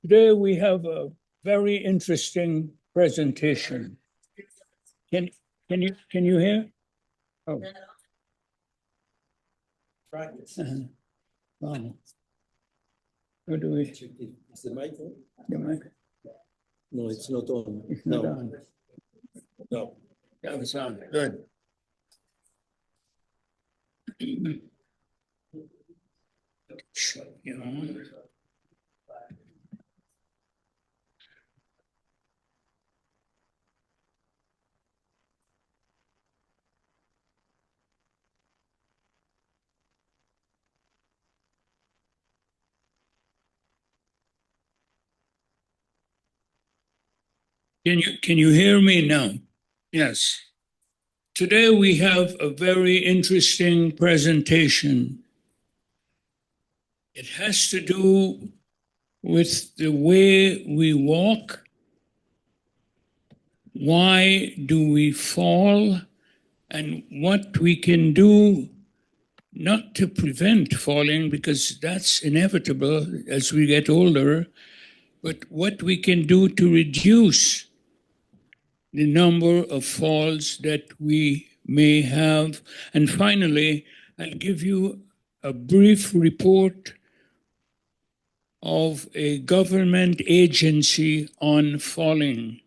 Today we have a very interesting presentation. Can you hear? Oh. Wow. What do we? Is the mic on? The mic? No, it's not on. It's not No. on. No. Yeah, it's on. Good. You know. Can you hear me now? Yes. Today we have a very interesting presentation. It has to do with the way we walk. Why do we fall? And what we can do not to prevent falling, because that's inevitable as we get older, but what we can do to reduce the number of falls that we may have. And finally, I'll give you a brief report of a government agency on falling.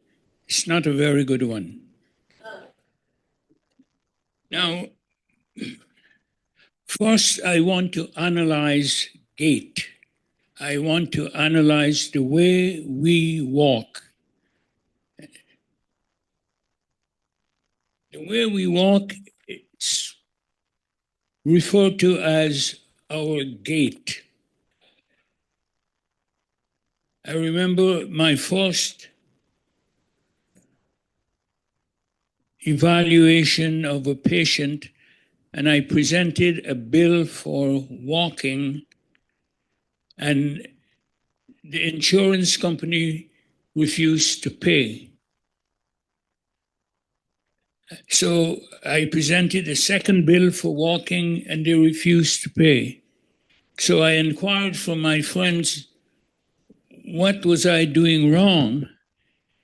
It's not a very good one. Now, first, I want to analyze gait. I want to analyze the way we walk. The way we walk is referred to as our gait. I remember my first evaluation of a patient, and I presented a bill for walking, and the insurance company refused to pay. So I presented a second bill for walking, and they refused to pay. So I inquired from my friends, what was I doing wrong?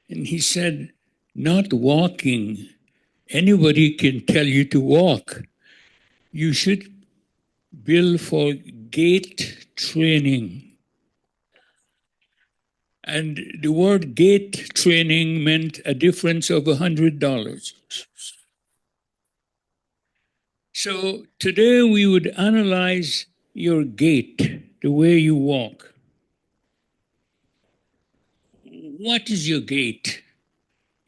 And he said, not walking. Anybody can tell you to walk. You should bill for gait training. And the word gait training meant a difference of $100. So today we would analyze your gait, the way you walk. What is your gait?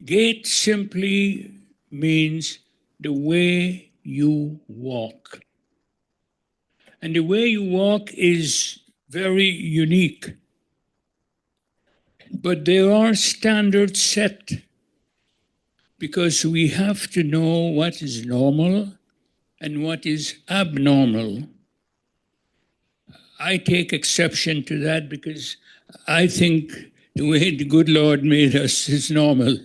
Gait simply means the way you walk. And the way you walk is very unique. But there are standards set because we have to know what is normal and what is abnormal. I take exception to that because I think the way the good Lord made us is normal.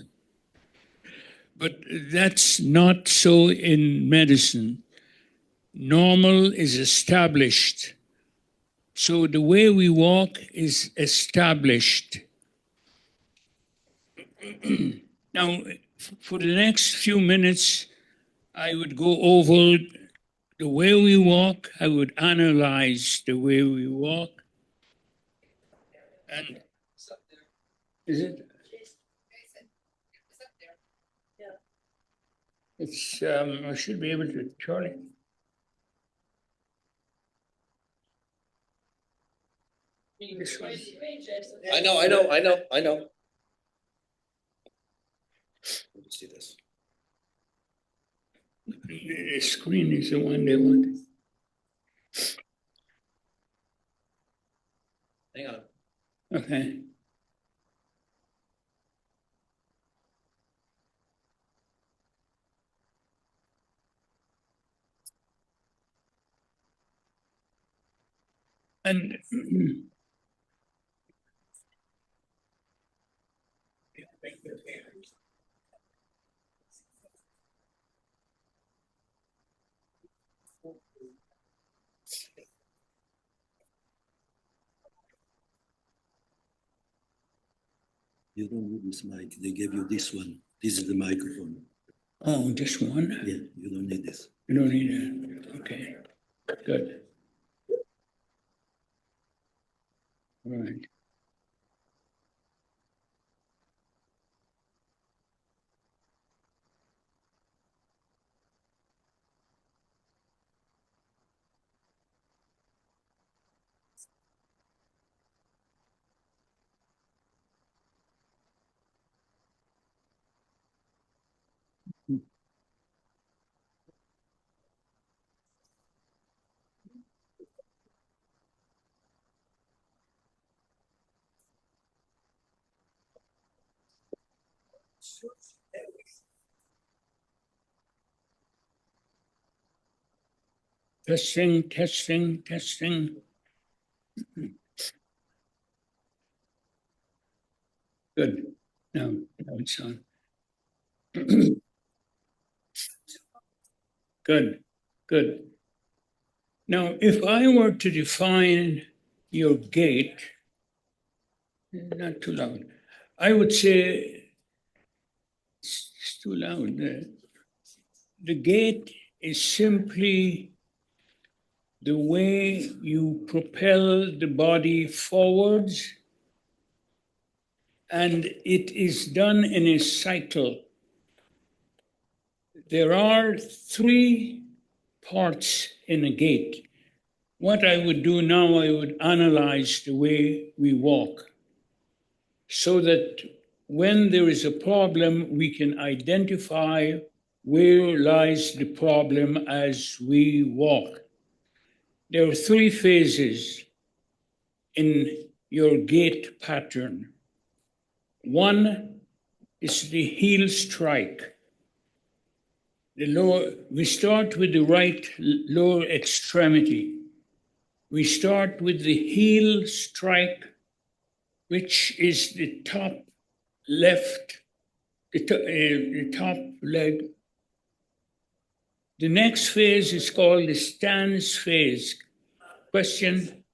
But that's not so in medicine. Normal is established. So the way we walk is established. Now, for the next few minutes, I would go over the way we walk. I would analyze the way we walk. And is it? It's, I should be able to turn it. This one. I know. Let me see this. The screen is the one they want. Hang on. Okay. And You don't need this mic. They gave you this one. This is the microphone. Oh, just one? Yeah, you don't need this. You don't need it. Okay, good. All right. Testing, testing, testing. Good. Now it's on. Good, good. Now, if I were to define your gait, not too loud, I would say it's too loud. The gait is simply the way you propel the body forwards, and it is done in a cycle. There are three parts in a gait. What I would do now, I would analyze the way we walk so that when there is a problem, we can identify where lies the problem as we walk. There are three phases in your gait pattern. One is the heel strike. We start with the right lower extremity. We start with the heel strike, which is the top left, the top leg. The next phase is called the stance phase. Question?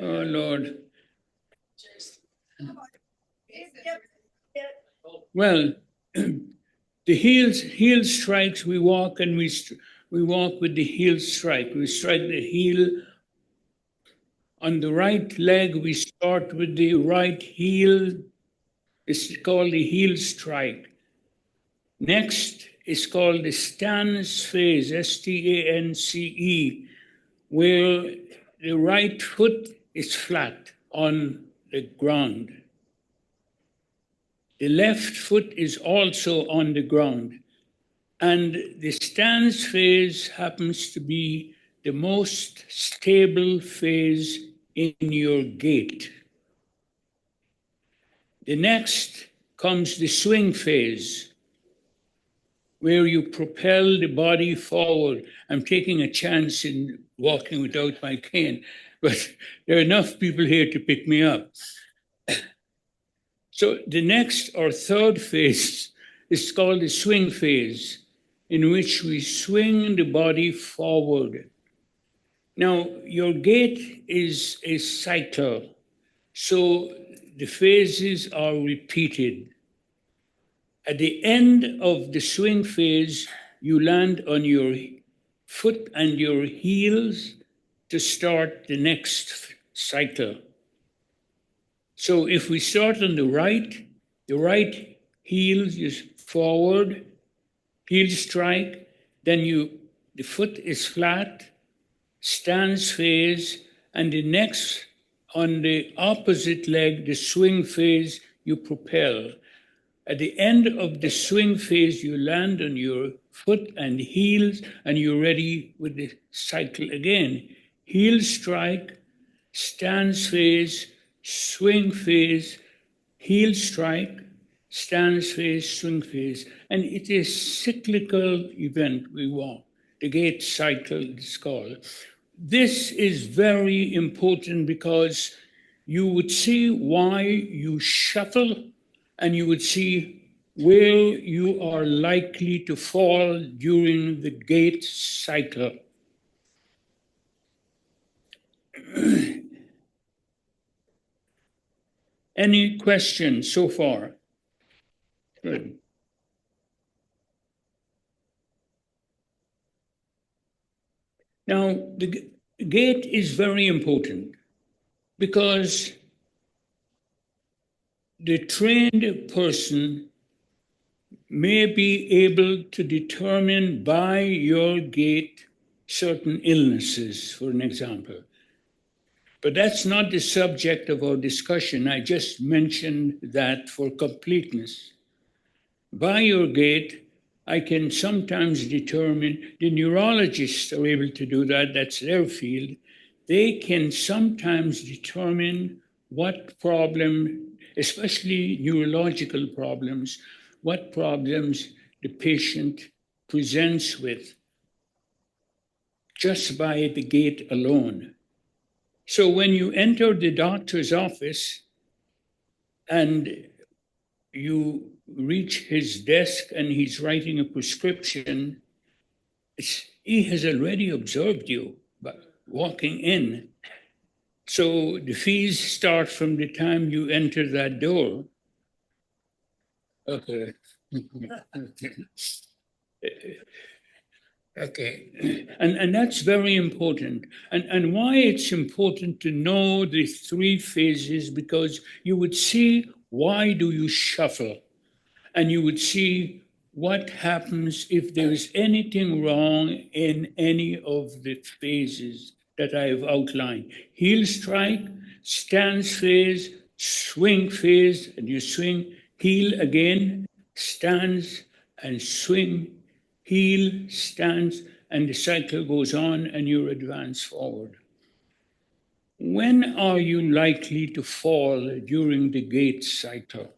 Oh, Lord. Well, the heel strikes, we walk and we walk with the heel strike. We strike the heel on the right leg. We start with the right heel. It's called the heel strike. Next is called the stance phase, S-T-A-N-C-E, where the right foot is flat on the ground. The left foot is also on the ground. And the stance phase happens to be the most stable phase in your gait. The next comes the swing phase, where you propel the body forward. I'm taking a chance in walking without my cane, but there are enough people here to pick me up. So the next or third phase is called the swing phase, in which we swing the body forward. Now, your gait is a cycle, so the phases are repeated. At the end of the swing phase, you land on your foot and your heels to start the next cycle. So if we start on the right heel is forward, heel strike, then the foot is flat, stance phase, and the next on the opposite leg, the swing phase, you propel. At the end of the swing phase, you land on your foot and heels, and you're ready with the cycle again. Heel strike, stance phase, swing phase, heel strike, stance phase, swing phase. And it is a cyclical event we walk. The gait cycle is called. This is very important because you would see why you shuffle, and you would see where you are likely to fall during the gait cycle. Any questions so far? Good. Now, the gait is very important because the trained person may be able to determine by your gait certain illnesses, for an example. But that's not the subject of our discussion. I just mentioned that for completeness. By your gait, I can sometimes determine, the neurologists are able to do that, that's their field. They can sometimes determine what problem, especially neurological problems, what problems the patient presents with just by the gait alone. So when you enter the doctor's office and you reach his desk and he's writing a prescription, he has already observed you by walking in. So the fees start from the time you enter that door. Okay. Okay. And that's very important. And why it's important to know the three phases, because you would see why do you shuffle, and you would see what happens if there is anything wrong in any of the phases that I have outlined. Heel strike, stance phase, swing phase, and you swing, heel again, stance and swing, heel, stance, and the cycle goes on and you advance forward. When are you likely to fall during the gait cycle?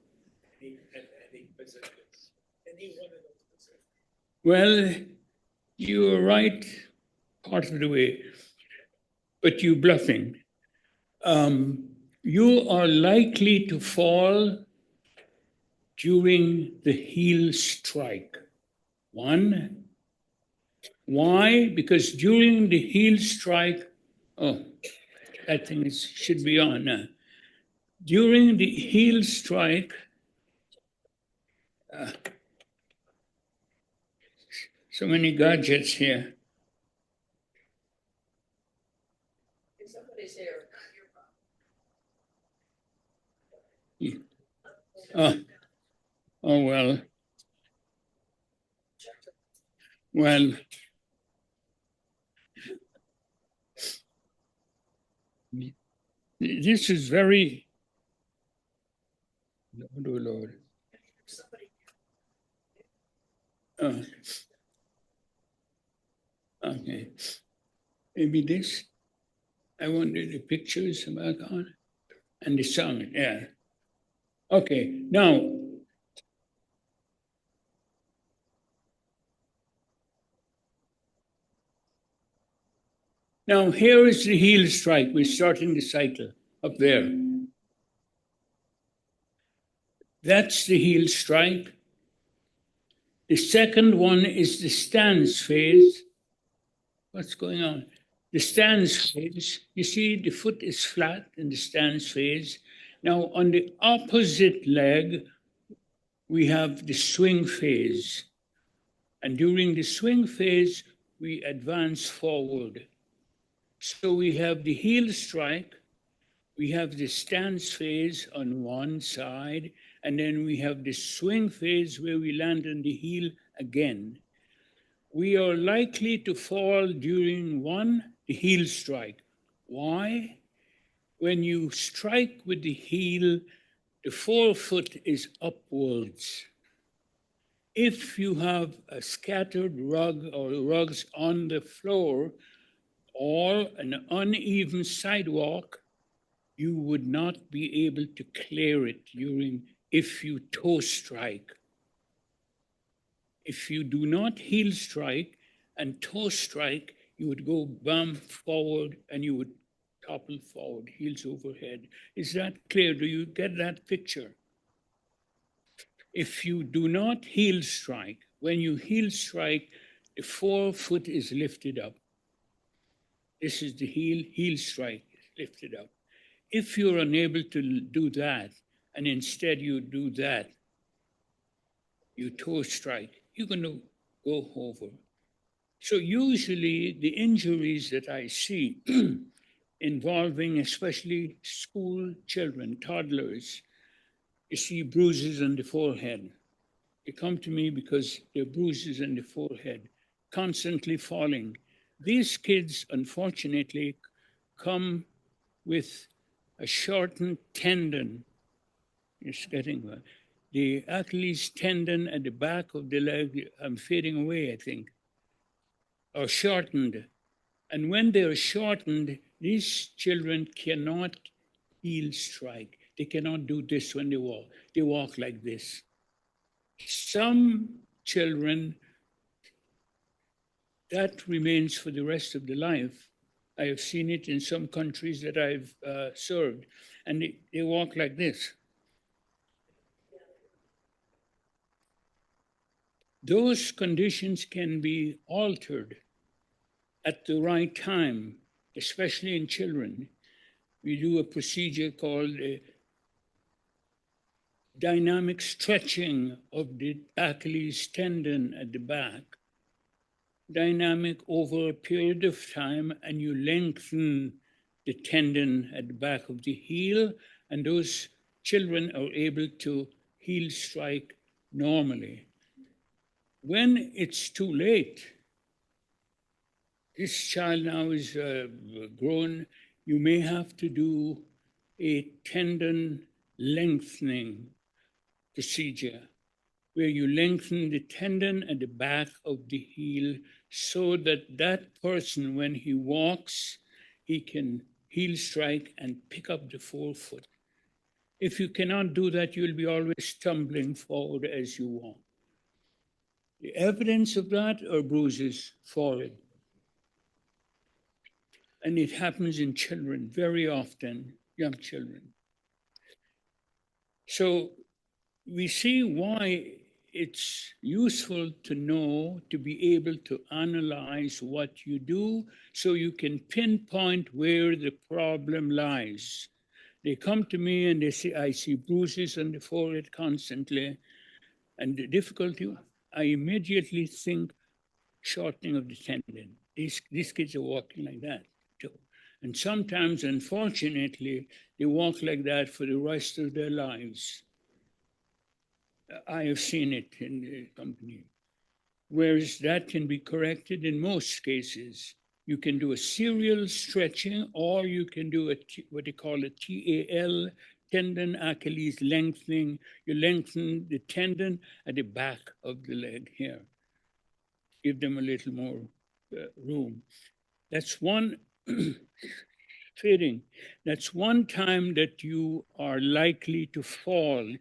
Well, you're right part of the way, but you're bluffing. You are likely to fall during the heel strike. One, why? Because during the heel strike, oh, that thing should be on now. During the heel strike, so many gadgets here. Somebody's here. Oh, oh well. Well, this is very, Lord, oh Lord. Oh, okay. Maybe this. I wanted the pictures back on and the sound. Yeah. Okay. Now here is the heel strike. We're starting the cycle up there. That's the heel strike. The second one is the stance phase. What's going on? The stance phase, you see the foot is flat in the stance phase. Now on the opposite leg, we have the swing phase. And during the swing phase, we advance forward. So we have the heel strike, we have the stance phase on one side, and then we have the swing phase where we land on the heel again. We are likely to fall during the heel strike. Why? When you strike with the heel, the forefoot is upwards. If you have a scattered rug or rugs on the floor or an uneven sidewalk, you would not be able to clear it if you toe strike. If you do not heel strike and toe strike, you would go bump forward and you would topple forward, heels overhead. Is that clear? Do you get that picture? If you do not heel strike, when you heel strike, the forefoot is lifted up. This is the heel strike, lifted up. If you're unable to do that, and instead you do that, you toe strike, you're going to go over. So usually the injuries that I see involving especially school children, toddlers, you see bruises on the forehead. They come to me because they're bruises on the forehead, constantly falling. These kids, unfortunately, come with a shortened tendon. It's getting well. The Achilles tendon at the back of the leg, I'm fading away, I think, are shortened. And when they're shortened, these children cannot heel strike. They cannot do this when they walk. They walk like this. Some children, that remains for the rest of their life. I have seen it in some countries that I've served, and they walk like this. Those conditions can be altered at the right time, especially in children. We do a procedure called dynamic stretching of the Achilles tendon at the back. Dynamic over a period of time, and you lengthen the tendon at the back of the heel, and those children are able to heel strike normally. When it's too late, this child now is grown, you may have to do a tendon lengthening procedure where you lengthen the tendon at the back of the heel so that that person, when he walks, he can heel strike and pick up the forefoot. If you cannot do that, you'll be always stumbling forward as you walk. The evidence of that are bruises, falling. And it happens in children very often, young children. So we see why it's useful to know, to be able to analyze what you do so you can pinpoint where the problem lies. They come to me and they say, I see bruises on the forehead constantly. And the difficulty, I immediately think shortening of the tendon. These kids are walking like that too. And sometimes, unfortunately, they walk like that for the rest of their lives. I have seen it in the company. Whereas that can be corrected in most cases. You can do a serial stretching, or you can do what they call a TAL, tendon Achilles lengthening. You lengthen the tendon at the back of the leg here. Give them a little more room. That's one fitting. That's one time that you are likely to fall.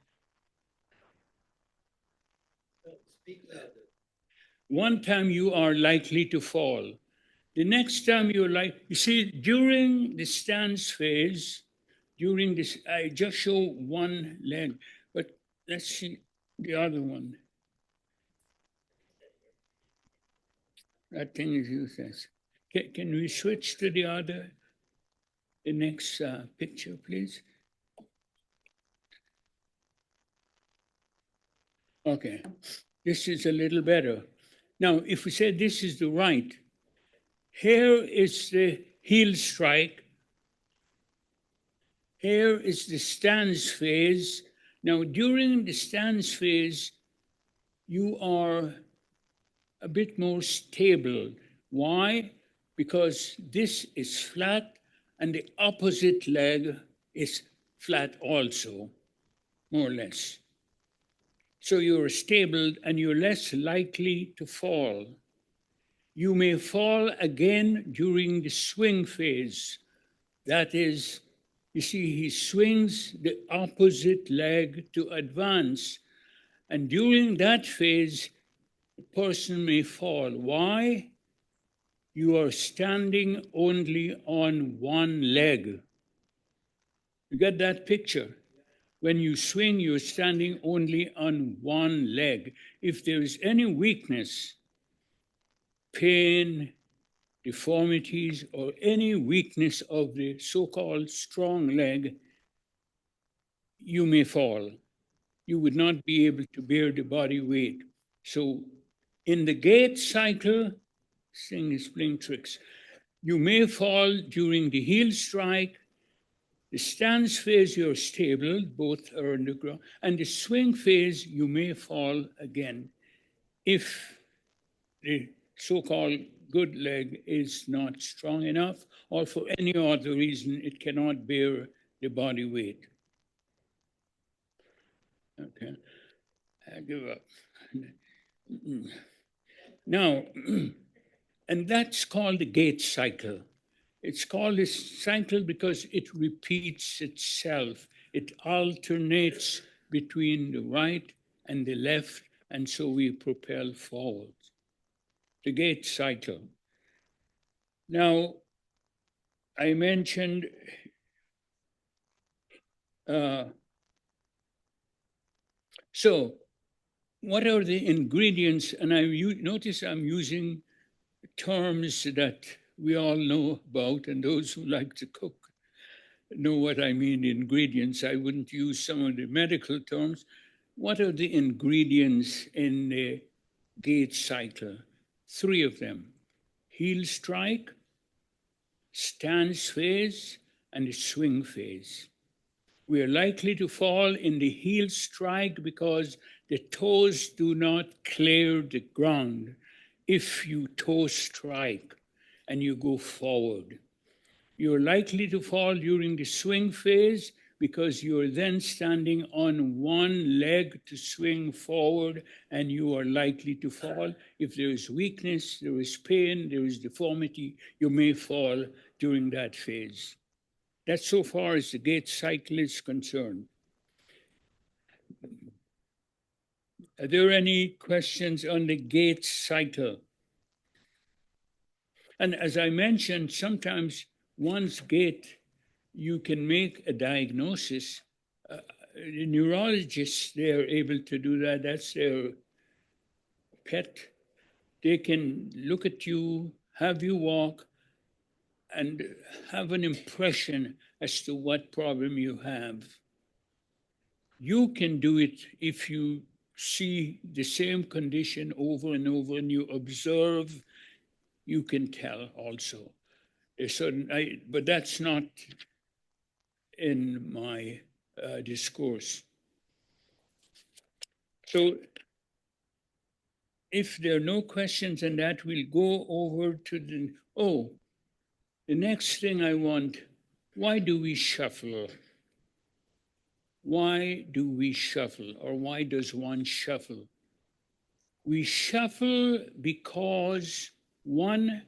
Speak louder. One time you are likely to fall. The next time you see, during the stance phase, during this, I just show one leg, but let's see the other one. That thing is useless. Can we switch to the next picture, please? Okay, this is a little better. Now, if we say this is the right, here is the heel strike. Here is the stance phase. Now, during the stance phase, you are a bit more stable. Why? Because this is flat and the opposite leg is flat also, more or less. So you're stable and you're less likely to fall. You may fall again during the swing phase. That is, you see, he swings the opposite leg to advance. And during that phase, the person may fall. Why? You are standing only on one leg. You get that picture? When you swing, you're standing only on one leg. If there is any weakness, pain, deformities, or any weakness of the so-called strong leg, you may fall. You would not be able to bear the body weight. So in the gait cycle, this thing is playing tricks. You may fall during the heel strike. The stance phase, you're stable, both are on the ground. And the swing phase, you may fall again if the so-called good leg is not strong enough, or for any other reason it cannot bear the body weight. Okay, I give up. Now, and that's called the gait cycle. It's called a cycle because it repeats itself. It alternates between the right and the left, and so we propel forward. The gait cycle. Now, I mentioned so what are the ingredients? And notice I'm using terms that we all know about, and those who like to cook know what I mean, ingredients. I wouldn't use some of the medical terms. What are the ingredients in the gait cycle? 3 of them: heel strike, stance phase, and the swing phase. We are likely to fall in the heel strike because the toes do not clear the ground. If you toe strike and you go forward, you're likely to fall during the swing phase because you're then standing on one leg to swing forward, and you are likely to fall. If there is weakness, there is pain, there is deformity, you may fall during that phase. That's so far as the gait cycle is concerned. Are there any questions on the gait cycle? And as I mentioned, sometimes one's gait, you can make a diagnosis. The neurologists, they're able to do that. That's their pet. They can look at you, have you walk, and have an impression as to what problem you have. You can do it if you see the same condition over and over and you observe, you can tell also. But that's not in my discourse. So if there are no questions on that, we'll go over to the next thing I want. Why do we shuffle? Why do we shuffle, or why does one shuffle? We shuffle because, one,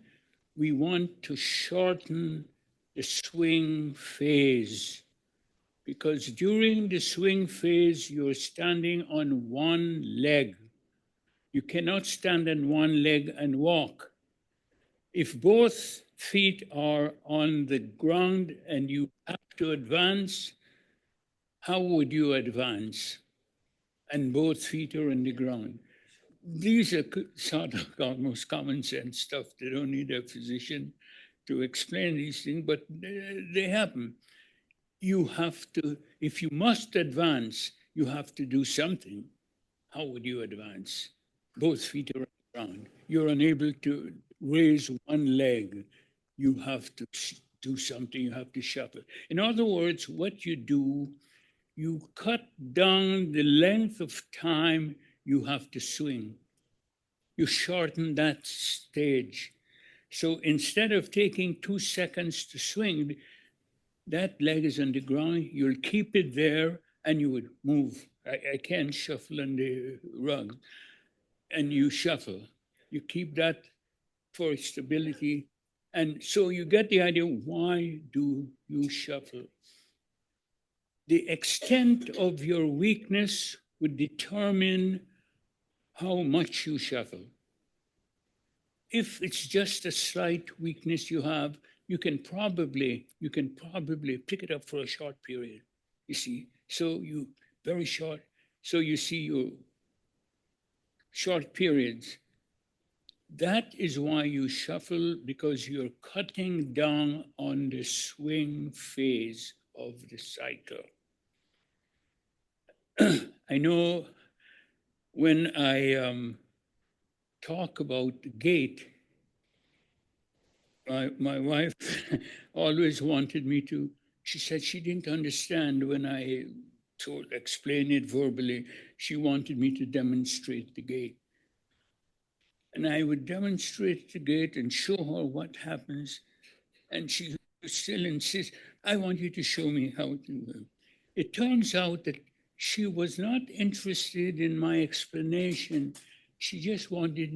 we want to shorten the swing phase. Because during the swing phase, you're standing on one leg. You cannot stand on one leg and walk. If both feet are on the ground and you have to advance, how would you advance? And both feet are on the ground. These are sort of almost common sense stuff. They don't need a physician to explain these things, but they happen. You have to, if you must advance, you have to do something. How would you advance? Both feet are on the ground. You're unable to raise one leg. You have to do something. You have to shuffle. In other words, what you do, you cut down the length of time you have to swing. You shorten that stage. So instead of taking 2 seconds to swing, that leg is on the ground, you'll keep it there and you would move. I can't shuffle on the rug. And you shuffle. You keep that for stability. And so you get the idea, why do you shuffle? The extent of your weakness would determine how much you shuffle. If it's just a slight weakness you have, you can probably pick it up for a short period, you see. So very short. So you see your short periods. That is why you shuffle, because you're cutting down on the swing phase of the cycle. I know when I talk about the gate, my wife always wanted me to, she said she didn't understand when I explain it verbally. She wanted me to demonstrate the gate. And I would demonstrate the gate and show her what happens. And she would still insist, I want you to show me how to. It turns out that she was not interested in my explanation. She just wanted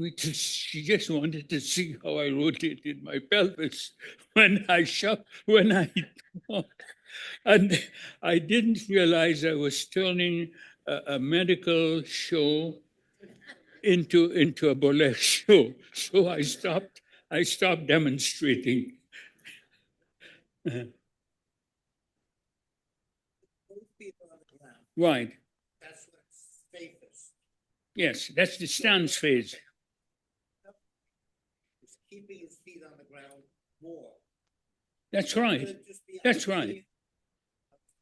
to see how I rotated my pelvis when I talked. And I didn't realize I was turning a medical show into a burlesque show. So I stopped demonstrating. Both feet on the ground. Right. That's what's safest. Yes, that's the stance phase. Is keeping his feet on the ground more. That's right. Could just be That's a right.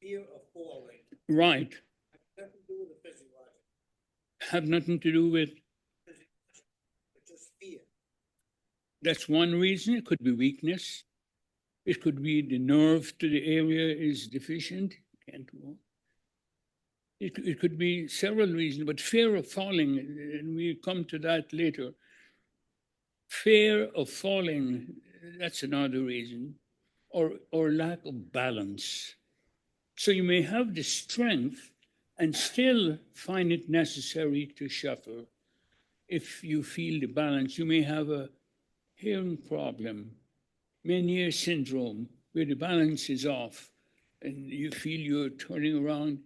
fear of falling. Right. Nothing to do with the physiological, Have nothing to do with, but just fear. that's one reason. It could be weakness. It could be the nerve to the area is deficient, can't walk. It could be several reasons, but fear of falling, and we come to that later. Fear of falling, that's another reason, or lack of balance. So you may have the strength and still find it necessary to shuffle. If you feel the balance, you may have a hearing problem, Meniere syndrome, where the balance is off and you feel you're turning around.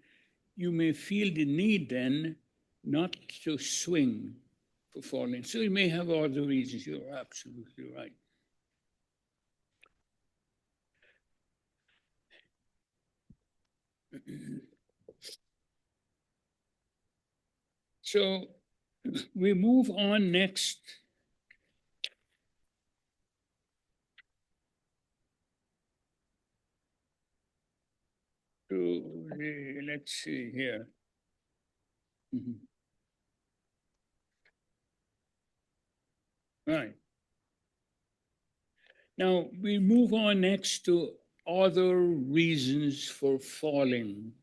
You may feel the need then not to swing for falling. So you may have other reasons. You're absolutely right. So we move on next to the, let's see here. Right. Now we move on next to other reasons for falling.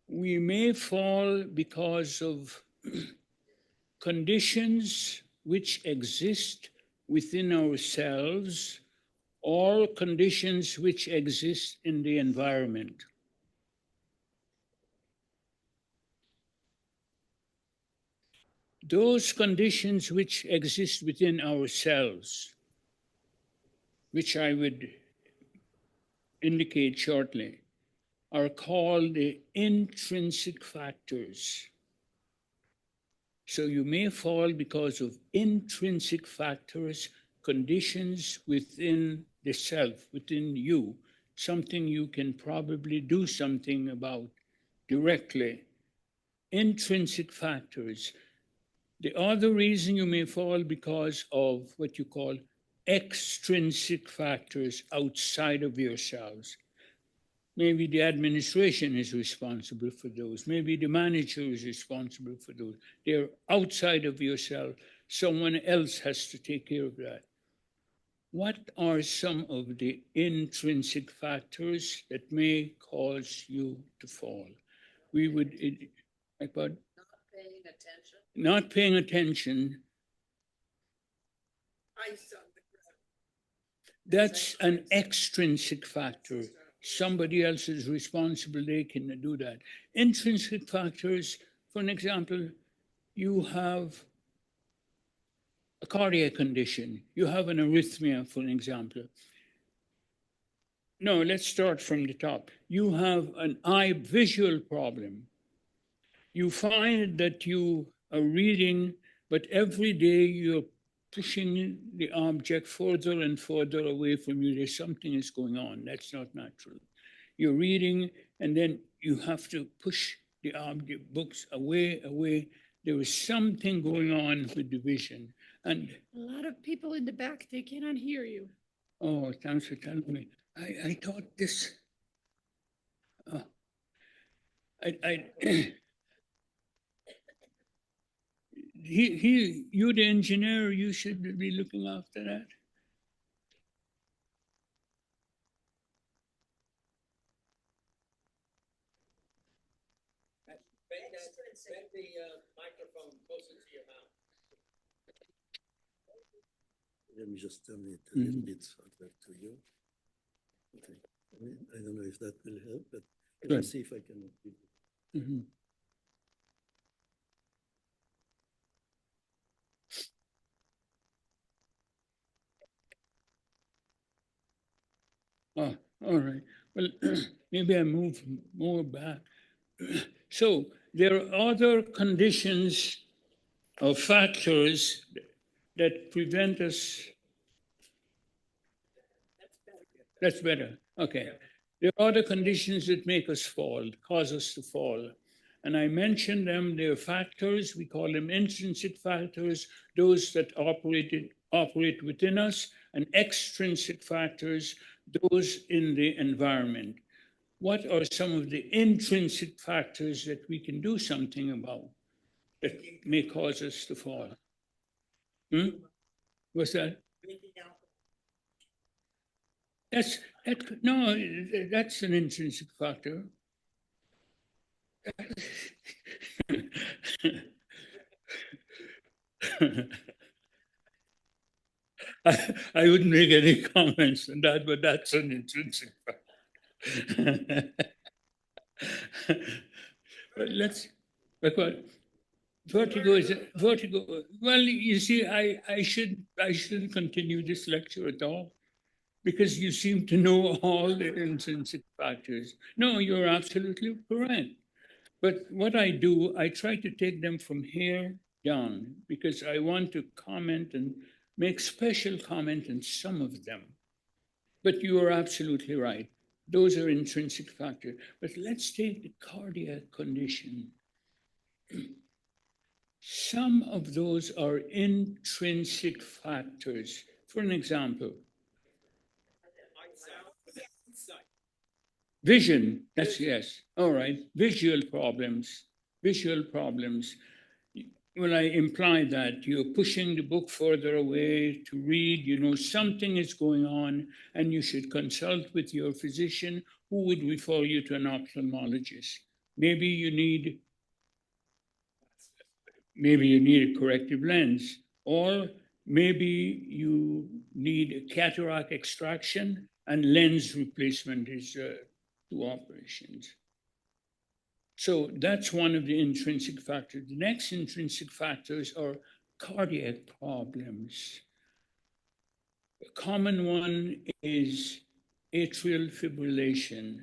We may fall because of conditions which exist within ourselves or conditions which exist in the environment. Those conditions which exist within ourselves, which I would indicate shortly, are called the intrinsic factors. So you may fall because of intrinsic factors, conditions within the self, within you, something you can probably do something about directly. Intrinsic factors. The other reason you may fall because of what you call extrinsic factors outside of yourselves. Maybe the administration is responsible for those. Maybe the manager is responsible for those. They're outside of yourself. Someone else has to take care of that. What are some of the intrinsic factors that may cause you to fall? We would, Not paying attention. not paying attention, Ice on the ground. that's an extrinsic factor. Somebody else is responsible, they can do that. Intrinsic factors, for an example, you have a cardiac condition, you have an arrhythmia, for an example. No, let's start from the top. You have an eye visual problem. You find that you are reading, but every day you're pushing the object further and further away from you. There's something is going on. That's not natural. You're reading, and then you have to push the object books away. There is something going on with the vision. And A lot of people in the back, they cannot hear you. oh, thanks for telling me. I thought this. you're the engineer, you should be looking after that. Bend the microphone closer to your mouth. Let me just turn it a little bit further to you. Okay. I don't know if that will help, but let me Good. see if I can. Mhm. Oh, all right. Well, maybe I move more back. So there are other conditions or factors that prevent us. That's better. Okay. There are other conditions that make us fall, cause us to fall. And I mentioned them. They're factors. We call them intrinsic factors, those that operate within us, and extrinsic factors, those in the environment. What are some of the intrinsic factors that we can do something about that may cause us to fall? What's that? No, that's an intrinsic factor. I wouldn't make any comments on that, but that's an intrinsic factor. But but what? Vertigo. Well, you see, I shouldn't continue this lecture at all because you seem to know all the intrinsic factors. No, you're absolutely correct. But what I do, I try to take them from here down because I want to comment and make special comment on some of them. But you are absolutely right. Those are intrinsic factors. But let's take the cardiac condition. Some of those are intrinsic factors. For an example, vision, that's yes. All right, visual problems. Visual problems. Well, I imply that you're pushing the book further away to read, you know, something is going on, and you should consult with your physician who would refer you to an ophthalmologist. Maybe you need a corrective lens, or maybe you need a cataract extraction and lens replacement is 2 operations. So that's one of the intrinsic factors. The next intrinsic factors are cardiac problems. A common one is atrial fibrillation.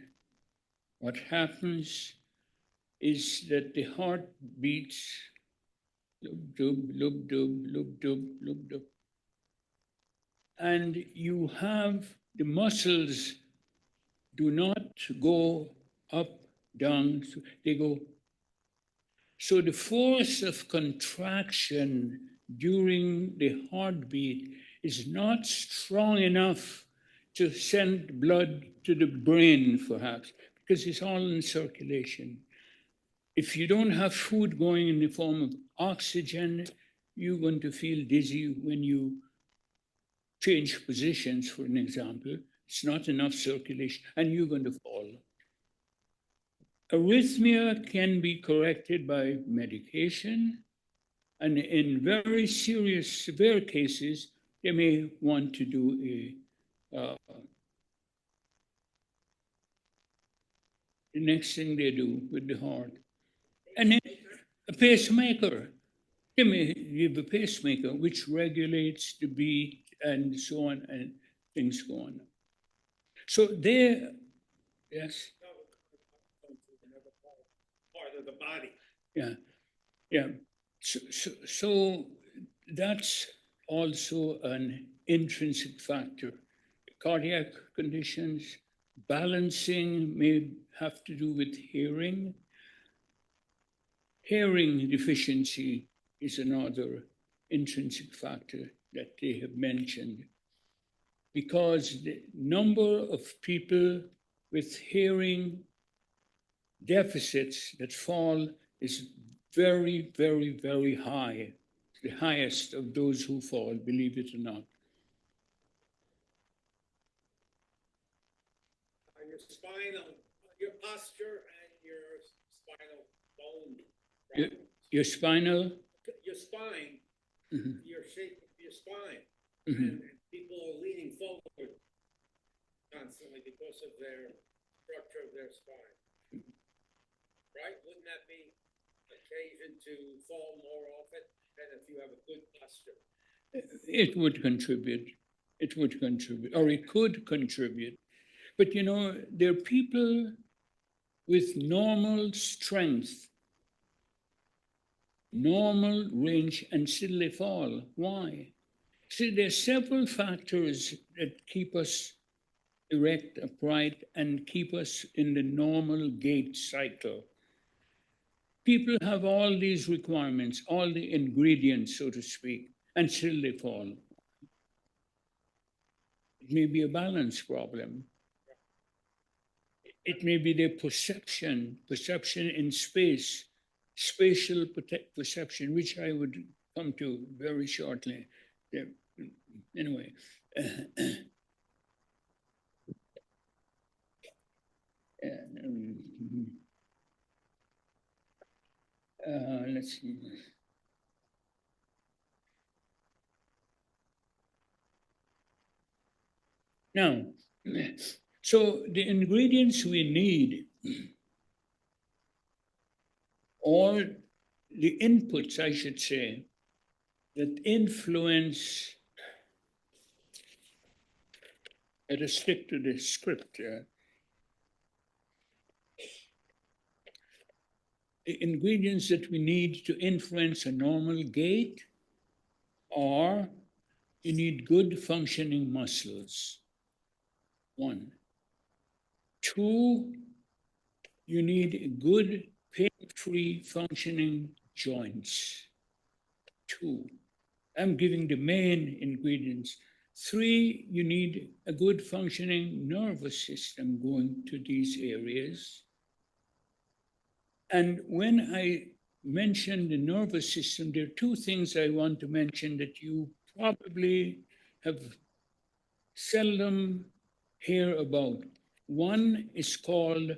What happens is that the heart beats lub dub, lub dub, lub dub, lub dub. And you have the muscles do not go up, down, they go. So the force of contraction during the heartbeat is not strong enough to send blood to the brain, perhaps, because it's all in circulation. If you don't have food going in the form of oxygen, you're going to feel dizzy when you change positions, for an example. It's not enough circulation, and you're going to fall. Arrhythmia can be corrected by medication, and in very serious, severe cases, they may want to do the next thing they do with the heart. And then a pacemaker. They may give a pacemaker, which regulates the beat and so on, and things go on. So there, yes. Part of the body. Yeah. So that's also an intrinsic factor. Cardiac conditions, balancing may have to do with hearing. Hearing deficiency is another intrinsic factor that they have mentioned, because the number of people with hearing deficits that fall is very, very, very high, the highest of those who fall, believe it or not. Your spinal, your posture and your spinal bone. Your, problems. your spinal, Your spine, mhm, your shape of your spine. mhm. And people are leaning forward constantly because of their structure of their spine. Right? Wouldn't that be occasion to fall more often than if you have a good posture? It would contribute. It would contribute, or it could contribute. But you know, there are people with normal strength, normal range, and still they fall. Why? See, there are several factors that keep us erect, upright, and keep us in the normal gait cycle. People have all these requirements, all the ingredients, so to speak, and still they fall. It may be a balance problem. It may be their perception in space, spatial perception, which I would come to very shortly. Anyway, let's see. Now, so the ingredients we need, or the inputs, I should say, that influence, let us stick to the script. The ingredients that we need to influence a normal gait are you need good functioning muscles. 1. 2, you need good pain-free functioning joints. 2. I'm giving the main ingredients. 3, you need a good functioning nervous system going to these areas. And when I mention the nervous system, there are 2 things I want to mention that you probably have seldom hear about. One is called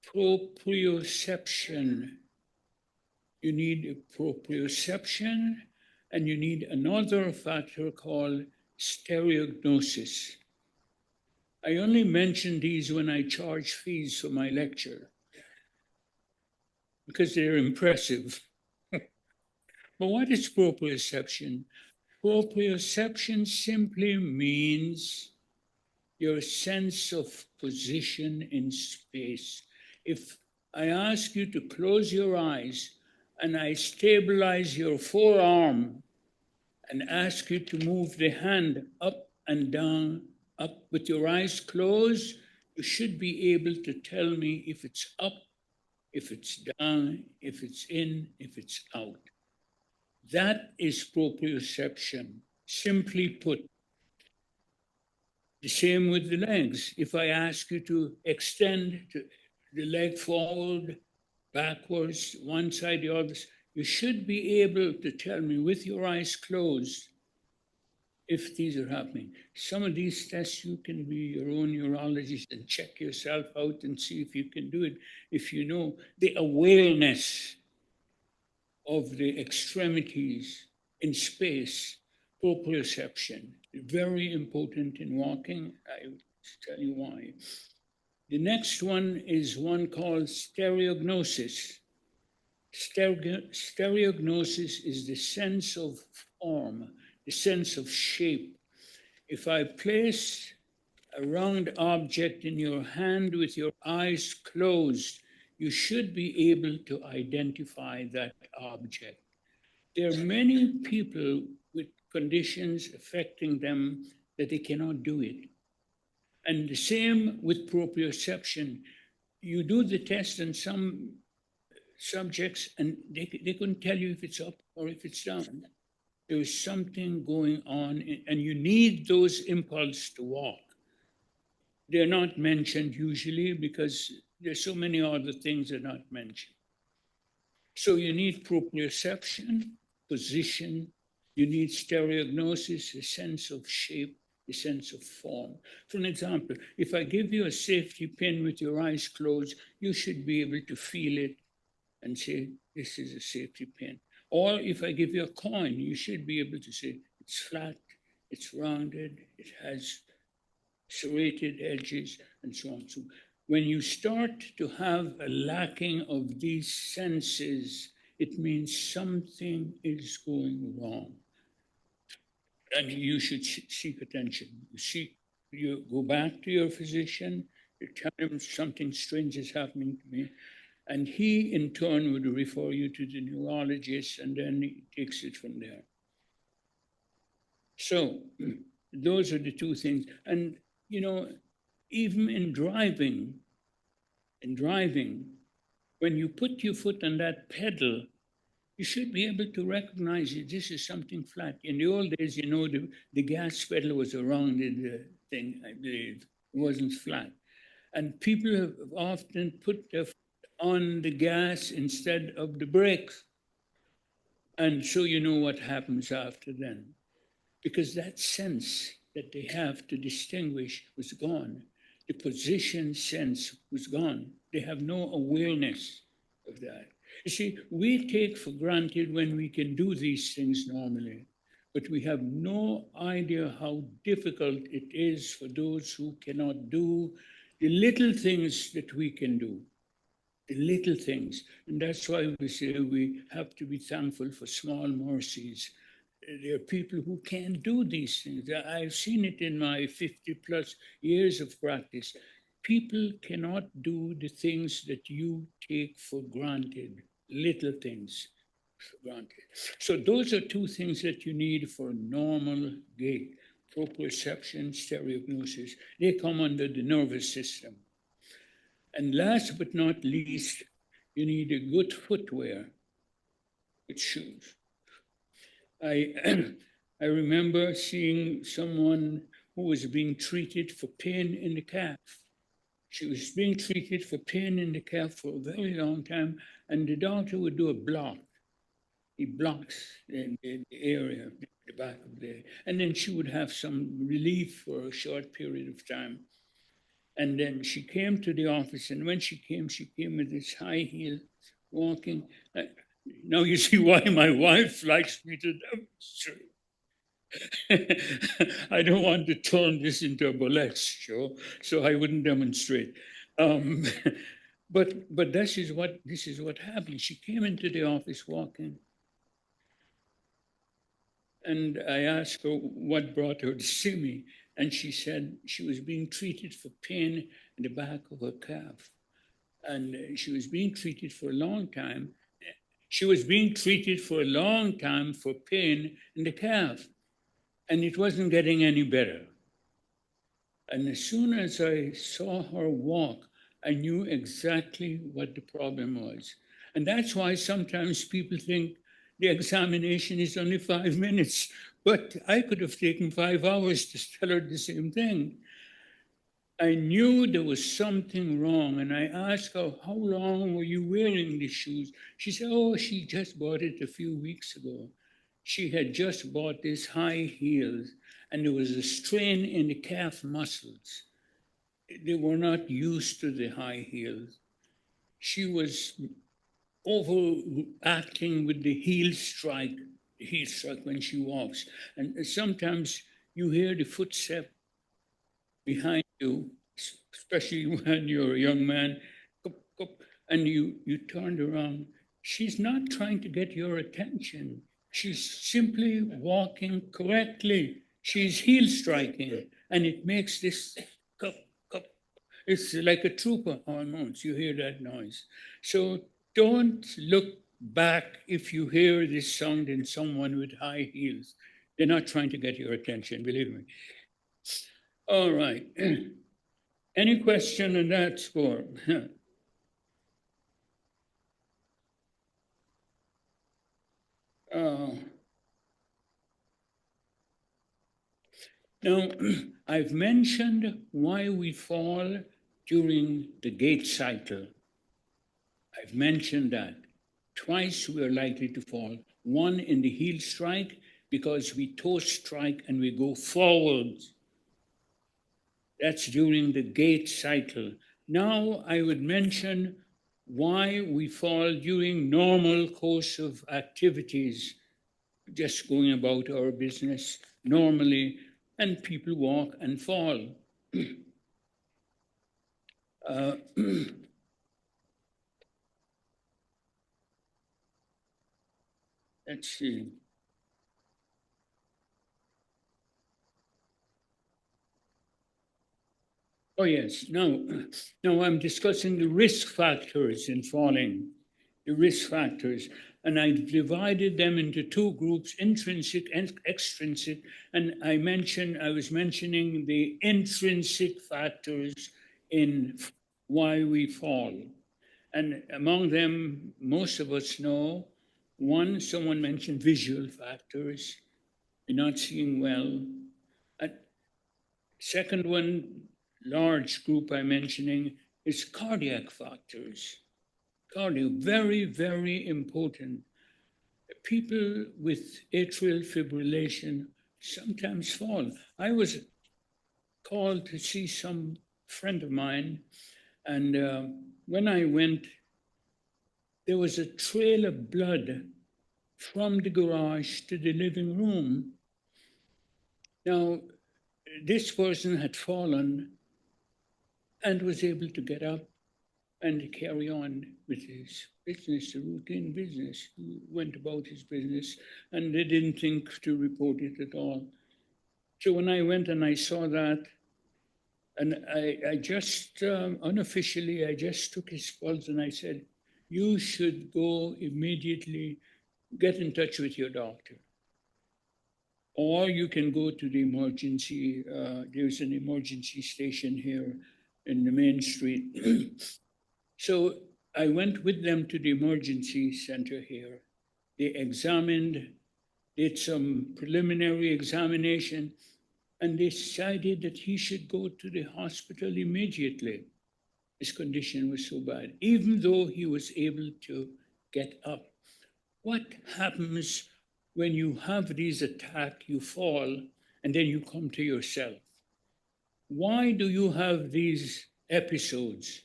proprioception. You need proprioception, and you need another factor called stereognosis. I only mention these when I charge fees for my lecture because they're impressive. But what is proprioception? Proprioception simply means your sense of position in space. If I ask you to close your eyes and I stabilize your forearm and ask you to move the hand up and down, up with your eyes closed, you should be able to tell me if it's up, if it's down, if it's in, if it's out. That is proprioception. Simply put, the same with the legs. If I ask you to extend the leg forward, backwards, one side, the other, you should be able to tell me with your eyes closed if these are happening. Some of these tests, you can be your own neurologist and check yourself out and see if you can do it. If you know the awareness of the extremities in space, proprioception, very important in walking. I will tell you why. The next one is one called stereognosis. Stereognosis is the sense of form, the sense of shape. If I place a round object in your hand with your eyes closed, you should be able to identify that object. There are many people with conditions affecting them that they cannot do it. And the same with proprioception. You do the test on some subjects and they couldn't tell you if it's up or if it's down. There's something going on and you need those impulses to walk. They're not mentioned usually because there's so many other things that are not mentioned. So you need proprioception, position, you need stereognosis, a sense of shape, a sense of form. For an example, if I give you a safety pin with your eyes closed, you should be able to feel it and say, this is a safety pin. Or if I give you a coin, you should be able to say, it's flat, it's rounded, it has serrated edges, and so on. So when you start to have a lacking of these senses, it means something is going wrong. And you should seek attention. You go back to your physician, you tell him something strange is happening to me, and he in turn would refer you to the neurologist, and then he takes it from there. So those are the two things. And, you know, even in driving, when you put your foot on that pedal, you should be able to recognize that this is something flat. In the old days, you know, the gas pedal was a rounded thing, I believe. It wasn't flat. And people have often put their foot on the gas instead of the brakes. And so you know what happens after then. Because that sense that they have to distinguish was gone. The position sense was gone. They have no awareness of that. You see, we take for granted when we can do these things normally, but we have no idea how difficult it is for those who cannot do the little things that we can do. The little things. And that's why we say we have to be thankful for small mercies. There are people who can't do these things. I've seen it in my 50 plus years of practice. People cannot do the things that you take for granted, little things for granted. So those are two things that you need for normal gait: proprioception, stereognosis. They come under the nervous system. And last but not least, you need a good footwear, good shoes. I, I remember seeing someone who was being treated for pain in the calf. She was being treated for pain in the calf for a very long time, and the doctor would do a block. He blocks the area, the back of the, and then she would have some relief for a short period of time. And then she came to the office, and when she came with this high heel walking. Now you see why my wife likes me to demonstrate. I don't want to turn this into a burlesque show, so I wouldn't demonstrate. But this is what happened. She came into the office walking, and I asked her what brought her to see me, and she said she was being treated for pain in the back of her calf, and she was being treated for a long time. She was being treated for a long time for pain in the calf, and it wasn't getting any better. And as soon as I saw her walk, I knew exactly what the problem was. And that's why sometimes people think the examination is only 5 minutes, but I could have taken 5 hours to tell her the same thing. I knew there was something wrong, and I asked her, how long were you wearing these shoes? She said, oh, she just bought it a few weeks ago. She had just bought these high heels, and there was a strain in the calf muscles. They were not used to the high heels. She was overacting with the heel strike when she walks. And sometimes you hear the footstep behind you, especially when you're a young man, and you turned around. She's not trying to get your attention. She's simply walking correctly. She's heel striking, and it makes this cup. It's like a trooper almost. You hear that noise. So don't look back if you hear this sound in someone with high heels. They're not trying to get your attention, believe me. All right. Any question on that score? Now, I've mentioned why we fall during the gait cycle. I've mentioned that. Twice we are likely to fall. One in the heel strike because we toe strike and we go forward. That's during the gait cycle. Now I would mention why we fall during normal course of activities, just going about our business normally, and people walk and fall. Uh, let's see. Oh, yes. Now I'm discussing the risk factors in falling, the risk factors. And I divided them into two groups, intrinsic and extrinsic. And I was mentioning the intrinsic factors in why we fall. And among them, most of us know, one, someone mentioned visual factors, you're not seeing well. Second one, large group I'm mentioning, is cardiac factors. Cardio, very, very important. People with atrial fibrillation sometimes fall. I was called to see some friend of mine, and when I went, there was a trail of blood from the garage to the living room. Now, this person had fallen and was able to get up and carry on with his business, the routine business. He went about his business, and they didn't think to report it at all. So when I went and I saw that, and I just, unofficially, I just took his pulse and I said, you should go immediately, get in touch with your doctor. Or you can go to the emergency, there's an emergency station here in the main street. So I went with them to the emergency center here. They examined, did some preliminary examination, and they decided that he should go to the hospital immediately. His condition was so bad, even though he was able to get up. What happens when you have these attacks, you fall, and then you come to yourself? Why do you have these episodes?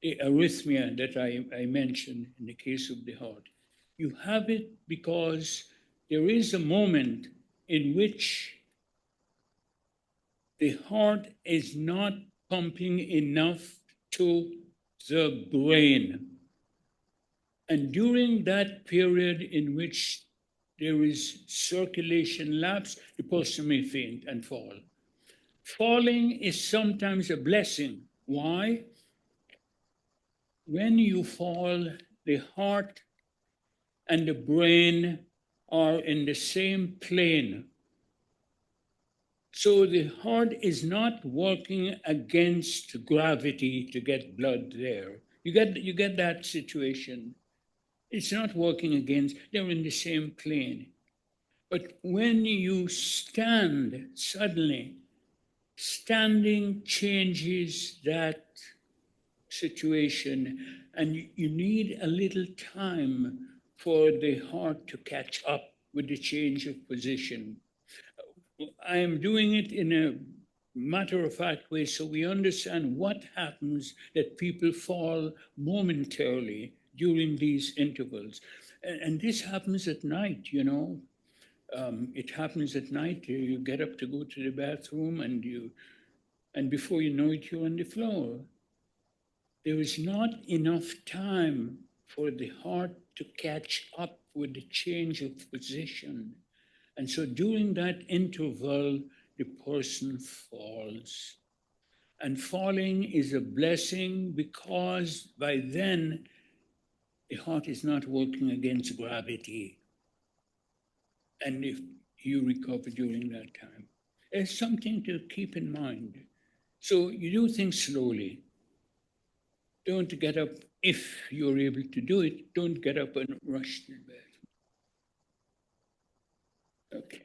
The arrhythmia that I mentioned in the case of the heart. You have it because there is a moment in which the heart is not pumping enough to the brain. And during that period in which there is circulation lapse, the person may faint and fall. Falling is sometimes a blessing. Why? When you fall, the heart and the brain are in the same plane. So the heart is not working against gravity to get blood there. You get that situation. It's not working against, they're in the same plane. But when you stand, suddenly, standing changes that situation, and you need a little time for the heart to catch up with the change of position. I am doing it in a matter-of-fact way so we understand what happens that people fall momentarily during these intervals. And this happens at night, you know. It happens at night. You get up to go to the bathroom and before you know it, you're on the floor. There is not enough time for the heart to catch up with the change of position. And so during that interval, the person falls. And falling is a blessing because by then, the heart is not working against gravity. And if you recover during that time, it's something to keep in mind. So you do things slowly. Don't get up if you're able to do it. Don't get up and rush to bed. Okay.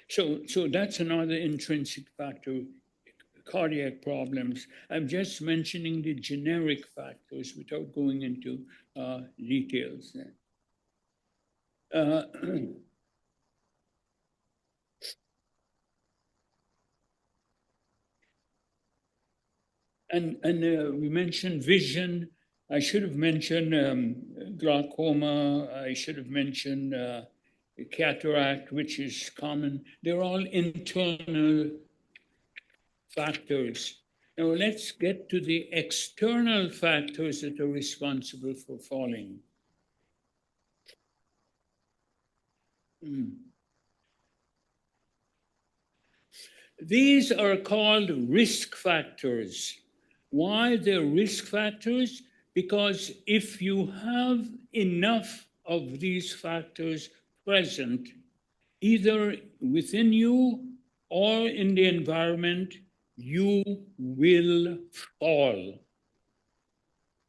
So that's another intrinsic factor, cardiac problems. I'm just mentioning the generic factors without going into details. Uh, and we mentioned vision. I should have mentioned glaucoma. I should have mentioned cataract, which is common. They're all internal factors. Now let's get to the external factors that are responsible for falling. These are called risk factors. Why they're risk factors? Because if you have enough of these factors present, either within you or in the environment, you will fall.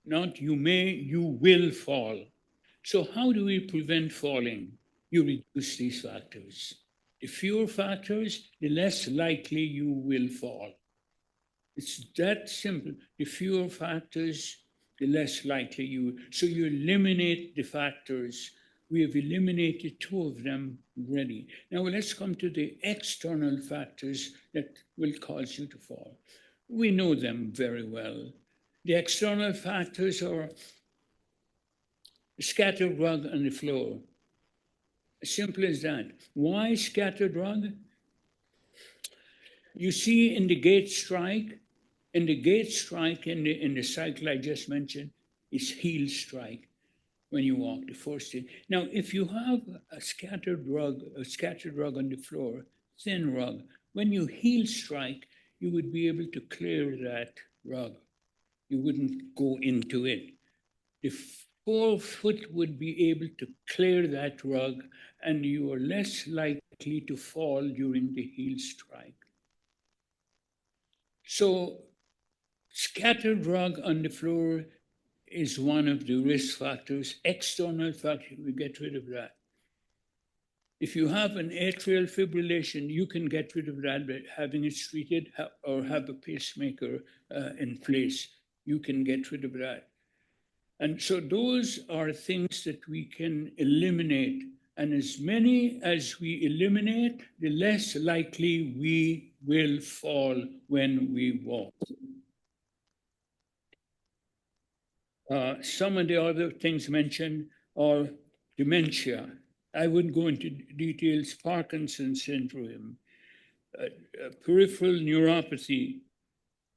Not you may, you will fall. So how do we prevent falling? You reduce these factors. The fewer factors, the less likely you will fall. It's that simple. The fewer factors, the less likely you. So you eliminate the factors. We have eliminated 2 of them already. Now let's come to the external factors that will cause you to fall. We know them very well. The external factors are scattered rug on the floor. As simple as that. Why scattered rug? You see in the gate strike, in the cycle I just mentioned, is heel strike when you walk, the first thing. Now, if you have a scattered rug on the floor, thin rug, when you heel strike, you would be able to clear that rug. You wouldn't go into it. The forefoot would be able to clear that rug, and you are less likely to fall during the heel strike. So, scattered rug on the floor is one of the risk factors. External factor, we get rid of that. If you have an atrial fibrillation, you can get rid of that by having it treated or have a pacemaker in place. You can get rid of that. And so those are things that we can eliminate. And as many as we eliminate, the less likely we will fall when we walk. Some of the other things mentioned are dementia. I wouldn't go into details. Parkinson's syndrome, peripheral neuropathy,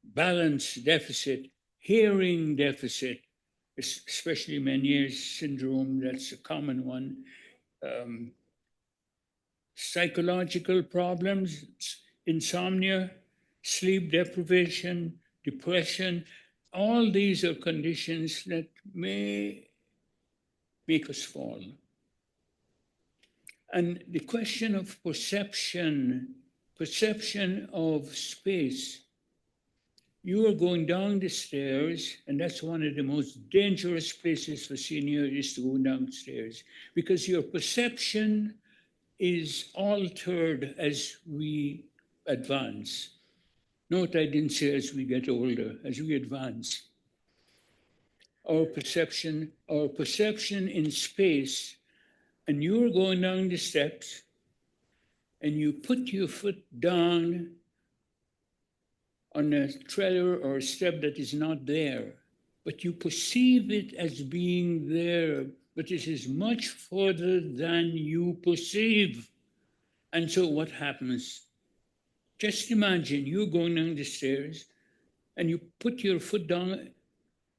balance deficit, hearing deficit, especially Meniere's syndrome, that's a common one. Psychological problems, insomnia, sleep deprivation, depression, all these are conditions that may make us fall. And the question of perception of space. You are going down the stairs, and that's one of the most dangerous places for seniors is to go downstairs, because your perception is altered as we advance. Note I didn't say as we get older, as we advance. Our perception in space, and you're going down the steps, and you put your foot down on a trailer or a step that is not there, but you perceive it as being there, but it is much further than you perceive. And so what happens? Just imagine you're going down the stairs and you put your foot down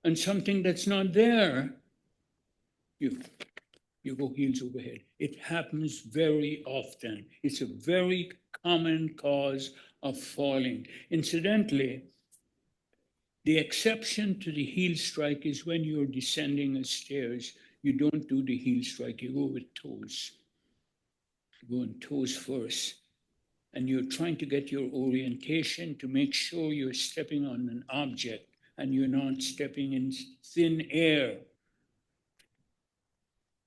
on something that's not there. You go heels over head. It happens very often. It's a very common cause of falling. Incidentally, the exception to the heel strike is when you're descending the stairs, you don't do the heel strike, you go with toes. You go on toes first. And you're trying to get your orientation to make sure you're stepping on an object and you're not stepping in thin air.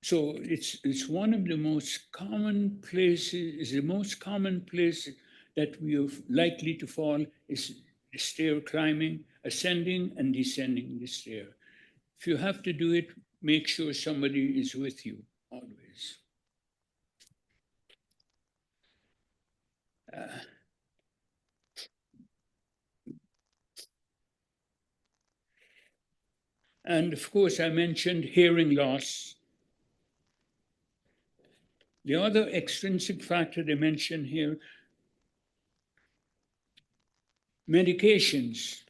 So it's one of the most common places, is the most common place that we are likely to fall is the stair climbing, ascending and descending the stair. If you have to do it, make sure somebody is with you always. And of course, I mentioned hearing loss. The other extrinsic factor they mention here, medications.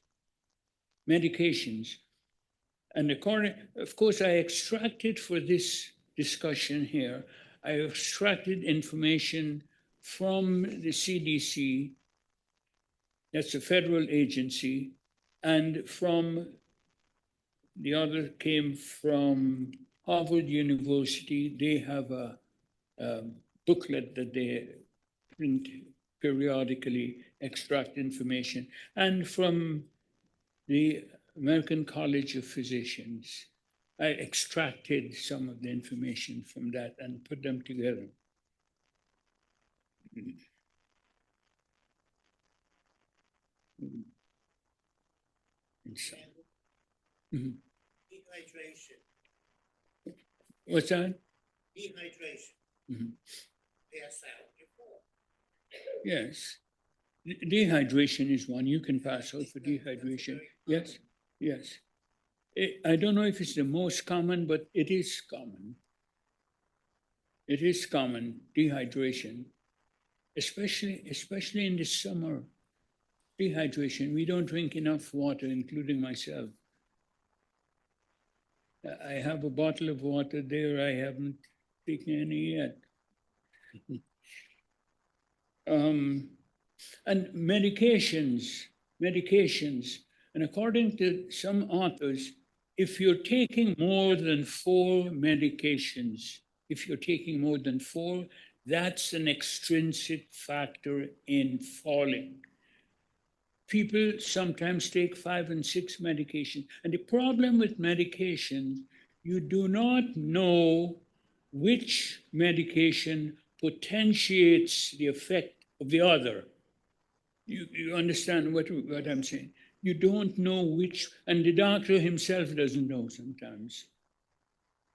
And of course, I extracted for this discussion here, I extracted information from the CDC, that's a federal agency, and from the other came from Harvard University. They have a booklet that they print periodically, extract information, and from the American College of Physicians. I extracted some of the information from that and put them together. And so, Dehydration. what's that? Dehydration. Pass out, you fall. Yes. Dehydration is one. You can pass out for dehydration. Yes, yes. I don't know if it's the most common, but it is common. It is common, dehydration, especially in the summer. Dehydration, we don't drink enough water, including myself. I have a bottle of water there. I haven't taken any yet. And medications. And according to some authors, if you're taking more than 4 medications, that's an extrinsic factor in falling. People sometimes take 5 and 6 medications. And the problem with medications, you do not know which medication potentiates the effect of the other. You understand what I'm saying? You don't know which, and the doctor himself doesn't know sometimes.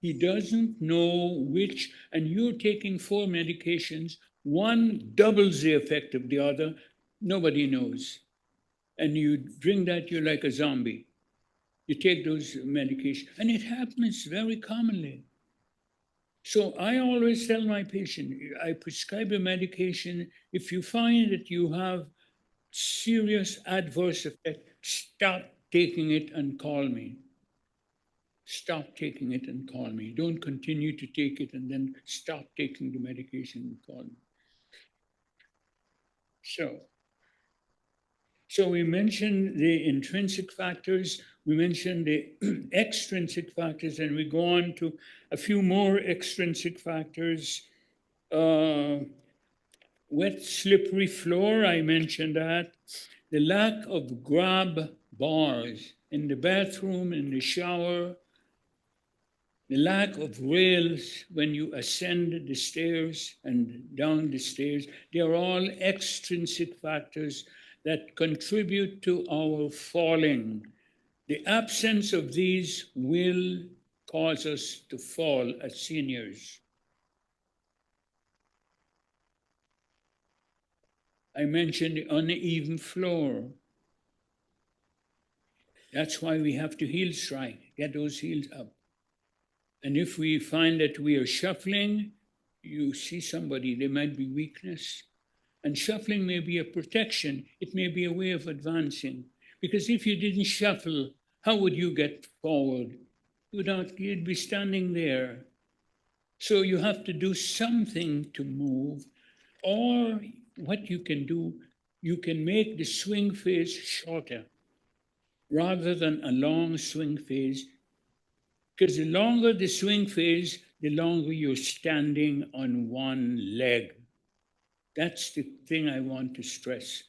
He doesn't know which, and you're taking 4 medications, one doubles the effect of the other, nobody knows. And you drink that, you're like a zombie. You take those medications, and it happens very commonly. So I always tell my patient, I prescribe a medication. If you find that you have serious adverse effect, stop taking it and call me. Stop taking it and call me. Don't continue to take it and then stop taking the medication and call me. So we mentioned the intrinsic factors, we mentioned the extrinsic factors, and we go on to a few more extrinsic factors. Wet, slippery floor, I mentioned that. The lack of grab bars in the bathroom, in the shower, the lack of rails when you ascend the stairs and down the stairs, they are all extrinsic factors that contribute to our falling. The absence of these will cause us to fall as seniors. I mentioned the uneven floor. That's why we have to heel strike, get those heels up. And if we find that we are shuffling, you see somebody, there might be weakness. And shuffling may be a protection. It may be a way of advancing. Because if you didn't shuffle, how would you get forward? You'd be standing there. So you have to do something to move. Or what you can do, you can make the swing phase shorter rather than a long swing phase. Because the longer the swing phase, the longer you're standing on one leg. That's the thing I want to stress.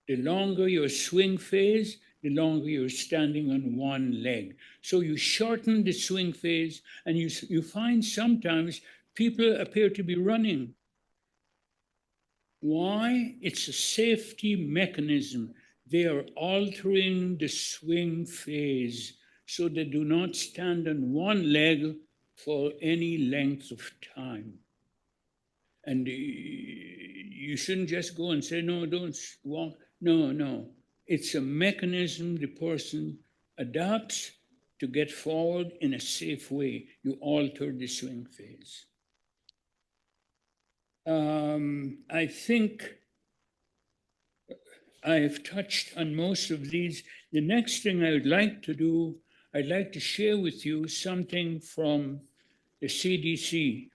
The longer your swing phase, the longer you're standing on one leg. So you shorten the swing phase, and you find sometimes people appear to be running. Why? It's a safety mechanism. they are altering the swing phase so they do not stand on one leg for any length of time. And you shouldn't just go and say, no, don't walk. No, no. It's a mechanism the person adapts to get forward in a safe way. You alter the swing phase. I think I've touched on most of these. The next thing I would like to do, I'd like to share with you something from the CDC.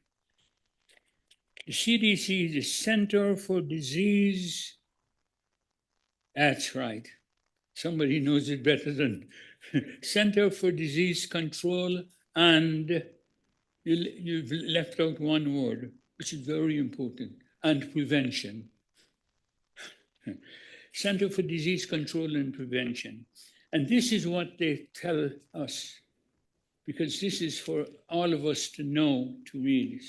The CDC is the Center for Disease. That's right. Somebody knows it better than Center for Disease Control, and you've left out one word, which is very important, and prevention. Center for Disease Control and Prevention. And this is what they tell us, because this is for all of us to know, to read.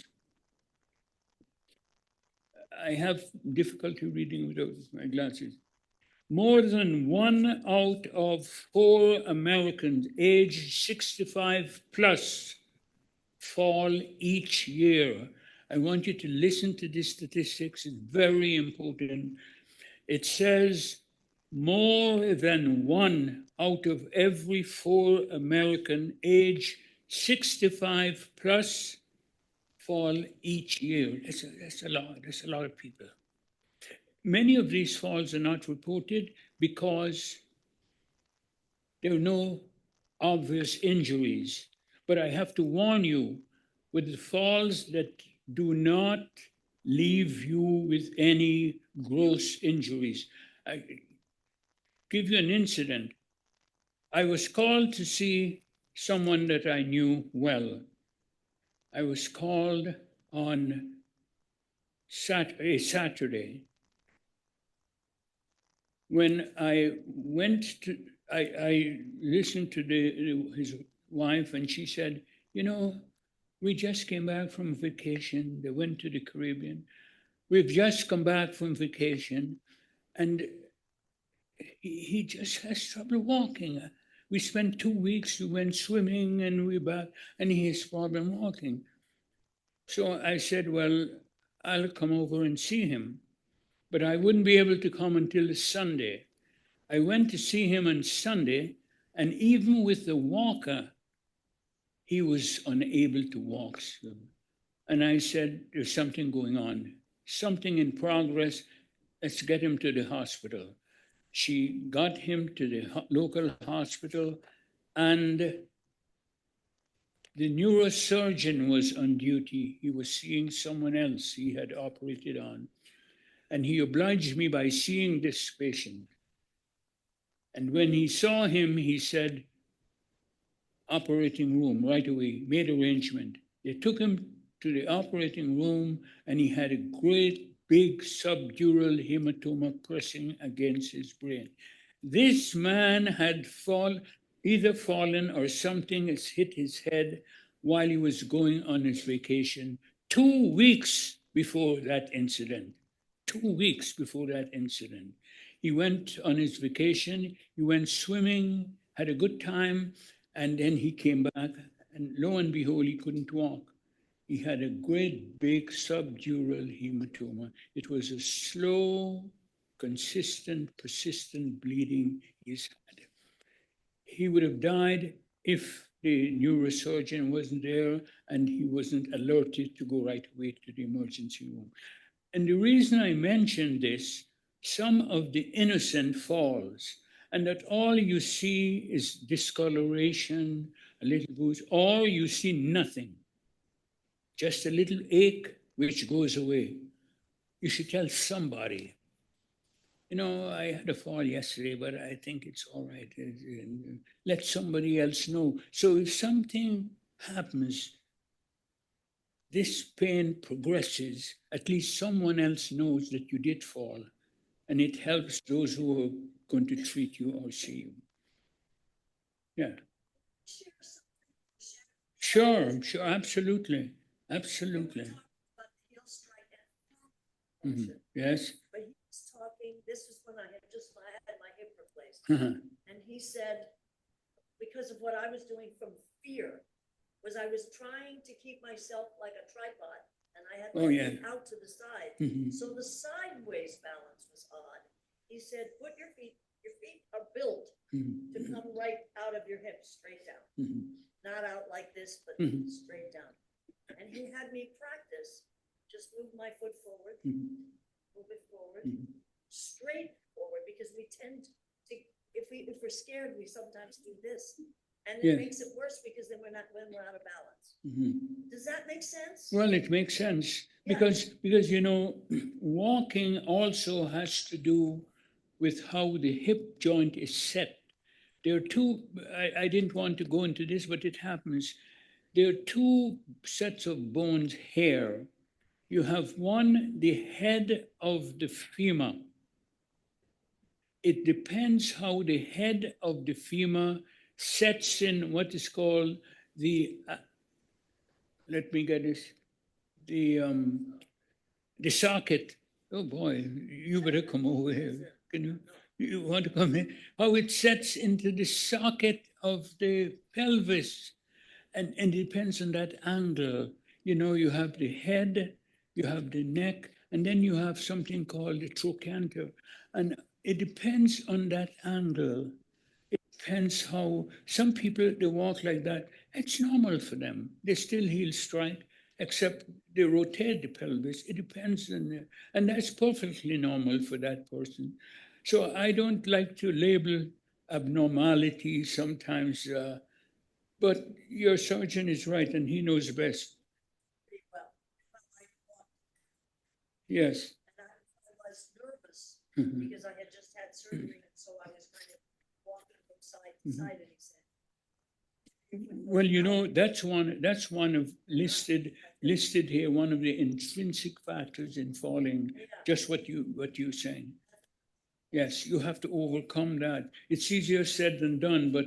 I have difficulty reading without my glasses. More than 1 out of 4 Americans aged 65 plus fall each year. I want you to listen to these statistics. It's very important. It says more than 1 out of every 4 American age 65 plus fall each year. That's a lot. That's a lot of people. Many of these falls are not reported because there are no obvious injuries. But I have to warn you, with the falls that do not leave you with any gross injuries. I give you an incident. I was called to see someone that I knew well. I was called on Saturday. When I went to, I listened to his wife, and she said, you know, we just came back from vacation. They went to the Caribbean. We've just come back from vacation, and he just has trouble walking. We spent 2 weeks, we went swimming, and we back, and he has problem walking. So I said, well, I'll come over and see him. But I wouldn't be able to come until Sunday. I went to see him on Sunday, and even with the walker, he was unable to walk. And I said, there's something going on, something in progress. Let's get him to the hospital. She got him to the local hospital, and the neurosurgeon was on duty. He was seeing someone else he had operated on. And he obliged me by seeing this patient. And when he saw him, he said, operating room right away, made arrangement. They took him to the operating room, and he had a great big subdural hematoma pressing against his brain. This man had either fallen or something has hit his head while he was going on his vacation 2 weeks before that incident. 2 weeks before that incident. He went on his vacation, he went swimming, had a good time, and then he came back, and lo and behold, he couldn't walk. He had a great big subdural hematoma. It was a slow, consistent, persistent bleeding he's had. He would have died if the neurosurgeon wasn't there and he wasn't alerted to go right away to the emergency room. And the reason I mention this, some of the innocent falls, and that all you see is discoloration, a little bruise, or you see nothing, just a little ache which goes away. You should tell somebody, you know, I had a fall yesterday, but I think it's all right. Let somebody else know. So if something happens, this pain progresses, at least someone else knows that you did fall, and it helps those who are going to treat you or see you. Yeah. Sure, absolutely, absolutely. But he'll strike at Mhm. Yes. But he was talking, this was when I had my hip And he said, because of what I was doing from fear, was I was trying to keep myself like a tripod, and I had Oh, my yeah. feet out to the side. Mhm. So the sideways balance was odd. He said, put your feet are built to come right out of your hips, straight down. Not out like this, but Mhm. straight down. And he had me practice, just move my foot forward, Mhm. move it forward, Mhm. straight forward, because we tend to, if we're scared, we sometimes do this. And it Yeah. makes it worse because then when we're out of balance. Mhm. Does that make sense? Well, it makes sense Yeah. because you know, walking also has to do with how the hip joint is set. There are two. I didn't want to go into this, but it happens. There are two sets of bones here. You have one, the head of the femur. It depends how the head of the femur sets in what is called the. Let me get this. The socket. Oh boy, you better come over here. Can you? You want to come in? How it sets into the socket of the pelvis, and it depends on that angle. You know, you have the head, you have the neck, and then you have something called the trochanter, and it depends on that angle. Depends how some people they walk like that. It's normal for them. They still heel strike, except they rotate the pelvis. It depends on, and that's perfectly normal for that person. So I don't like to label abnormality sometimes, but your surgeon is right, and he knows best. Pretty well. But I walked, Yes. and I was nervous Mhm. because I had just had surgery, and so I was kind of walking from side to side, and he said. Well, you know, that's one of listed here, one of the intrinsic factors in falling, just what you're saying. Yes, you have to overcome that. It's easier said than done, but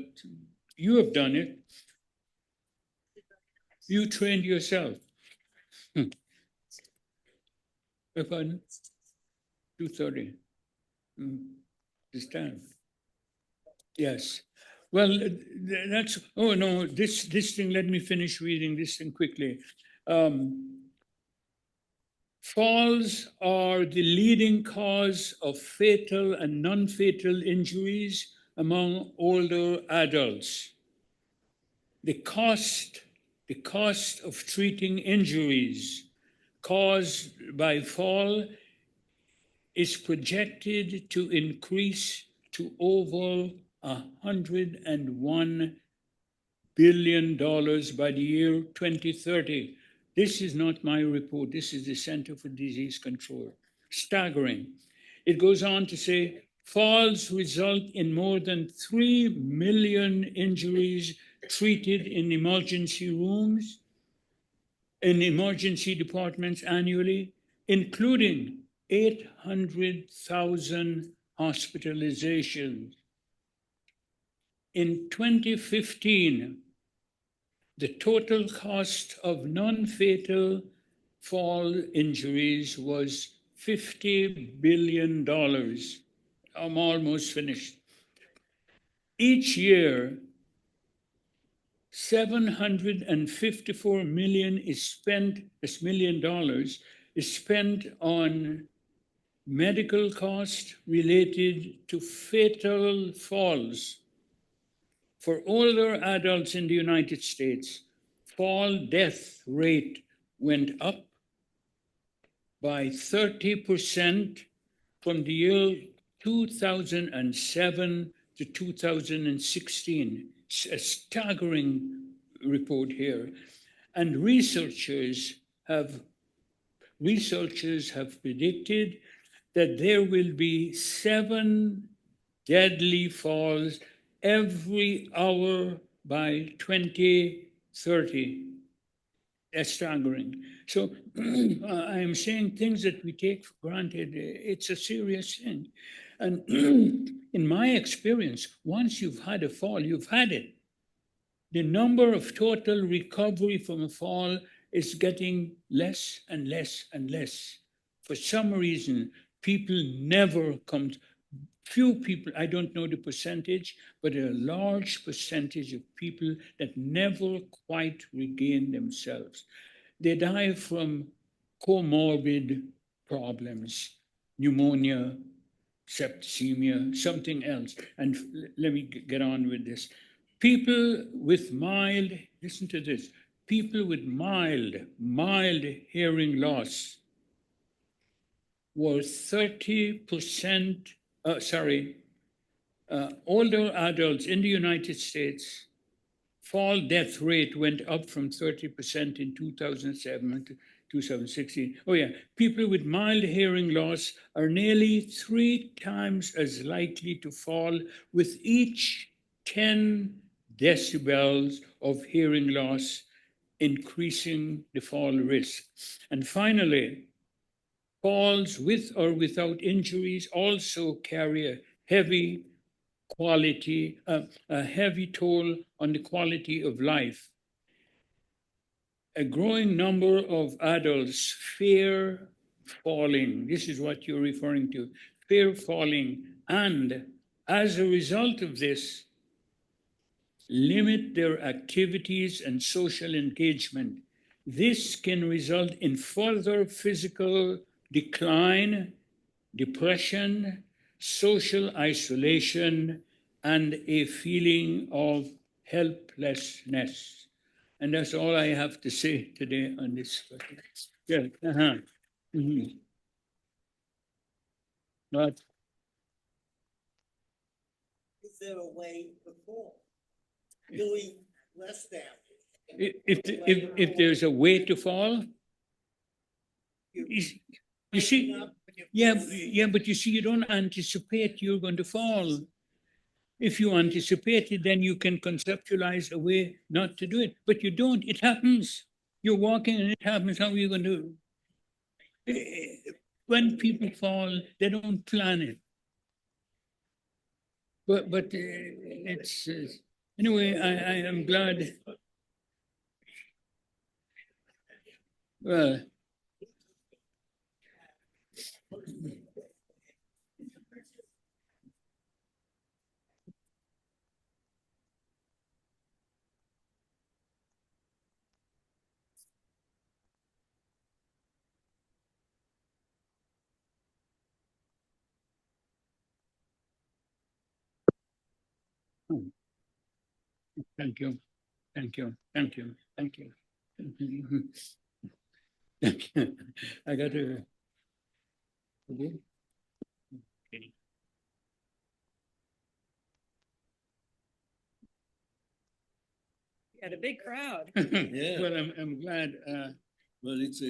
you have done it. You trained yourself. Pardon? 2:30. This time. Yes. Well, that's, oh no, this thing, let me finish reading this thing quickly. Falls are the leading cause of fatal and non-fatal injuries among older adults. The cost of treating injuries caused by fall is projected to increase to over $101 billion by the year 2030. This is not my report. This is the Center for Disease Control. Staggering. It goes on to say, falls result in more than 3 million injuries treated in emergency rooms, in emergency departments annually, including 800,000 hospitalizations. In 2015, the total cost of non-fatal fall injuries was $50 billion. I'm almost finished. Each year, $754 million is spent on medical costs related to fatal falls. For older adults in the United States, fall death rate went up by 30% from the year 2007 to 2016. It's a staggering report here. And researchers have predicted that there will be 7 deadly falls every hour by 2030. That's staggering. So I am saying things that we take for granted. It's a serious thing. And in my experience, once you've had a fall, you've had it. The number of total recovery from a fall is getting less and less and less. For some reason, people never come. few people, I don't know the percentage, but a large percentage of people that never quite regain themselves. They die from comorbid problems, pneumonia, septicemia, something else. And let me get on with this. People with mild, listen to this, people with mild hearing loss were 30%, older adults in the United States, fall death rate went up from 30% in 2007 to 2016. Oh yeah, people with mild hearing loss are nearly 3 times as likely to fall with each 10 decibels of hearing loss, increasing the fall risk. And finally, falls with or without injuries also carry a heavy a heavy toll on the quality of life. A growing number of adults fear falling. This is what you're referring to, fear falling. And as a result of this, limit their activities and social engagement. This can result in further physical decline, depression, social isolation, and a feeling of helplessness. And that's all I have to say today on this. Yeah. Mhm. But Is there a way before doing less damage? if there's a way to fall, you see, yeah, but you see, you don't anticipate you're going to fall. If you anticipate it, then you can conceptualize a way not to do it. But you don't. It happens. You're walking and it happens. How are you going to? When people fall, they don't plan it. But it's anyway. I am glad. Well. Thank you. Thank you. Thank you. Thank you. Thank you. I got to. Okay. Had a big crowd. Yeah. Well, I'm glad. Well, it's